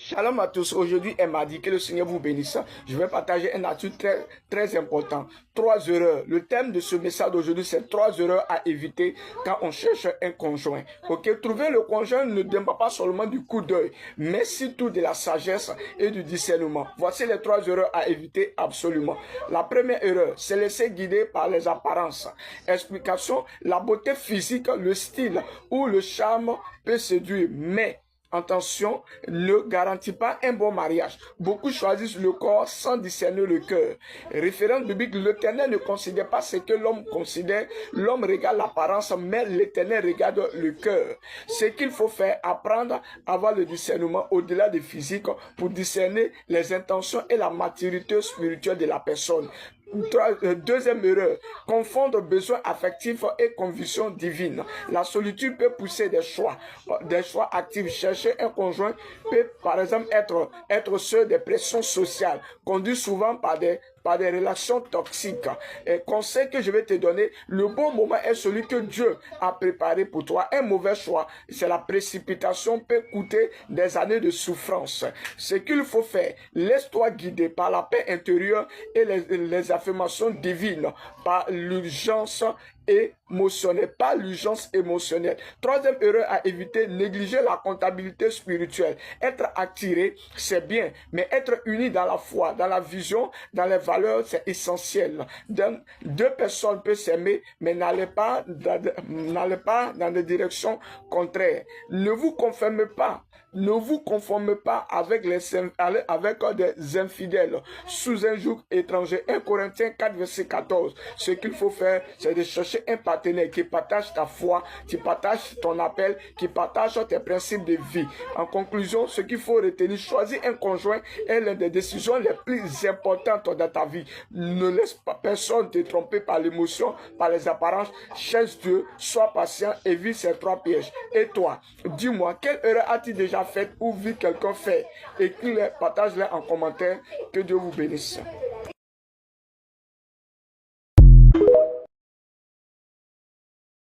Shalom à tous. Aujourd'hui est mardi. Que le Seigneur vous bénisse. Je vais partager un astuce très important. 3 erreurs. Le thème de ce message d'aujourd'hui, c'est 3 erreurs à éviter quand on cherche un conjoint. Ok, trouver le conjoint ne demande pas seulement du coup d'œil, mais surtout de la sagesse et du discernement. Voici les 3 erreurs à éviter absolument. La première erreur, c'est laisser guider par les apparences. Explication, la beauté physique, le style ou le charme peut séduire, mais attention, ne garantit pas un bon mariage. Beaucoup choisissent le corps sans discerner le cœur. Référence biblique, l'Éternel ne considère pas ce que l'homme considère. L'homme regarde l'apparence, mais l'Éternel regarde le cœur. Ce qu'il faut faire, apprendre à avoir le discernement au-delà du physique pour discerner les intentions et la maturité spirituelle de la personne. Deuxième erreur, confondre besoins affectifs et convictions divines. La solitude peut pousser des choix actifs. Chercher un conjoint peut par exemple être ceux des pressions sociales, conduit souvent par des relations toxiques. Et conseil que je vais te donner, le bon moment est celui que Dieu a préparé pour toi. Un mauvais choix, c'est la précipitation, peut coûter des années de souffrance. Ce qu'il faut faire, laisse-toi guider par la paix intérieure et les affirmations divines, par l'urgence émotionnelle, pas l'urgence émotionnelle. Troisième erreur à éviter, négliger la comptabilité spirituelle. Être attiré, c'est bien, mais être uni dans la foi, dans la vision, dans les valeurs, c'est essentiel. Deux personnes peuvent s'aimer, mais n'allez pas dans des directions contraires. Ne vous conformez pas avec des infidèles sous un joug étranger. 1 Corinthiens 4, verset 14. Ce qu'il faut faire, c'est de chercher un partenaire qui partage ta foi, qui partage ton appel, qui partage tes principes de vie. En conclusion, ce qu'il faut retenir, choisir un conjoint est l'une des décisions les plus importantes dans ta vie. Ne laisse pas personne te tromper par l'émotion, par les apparences. Cherche Dieu, sois patient, évite ces 3 pièges. Et toi, dis-moi, quelle erreur as-tu déjà faite ou vu quelqu'un faire? Écris-les, partage-les en commentaire. Que Dieu vous bénisse.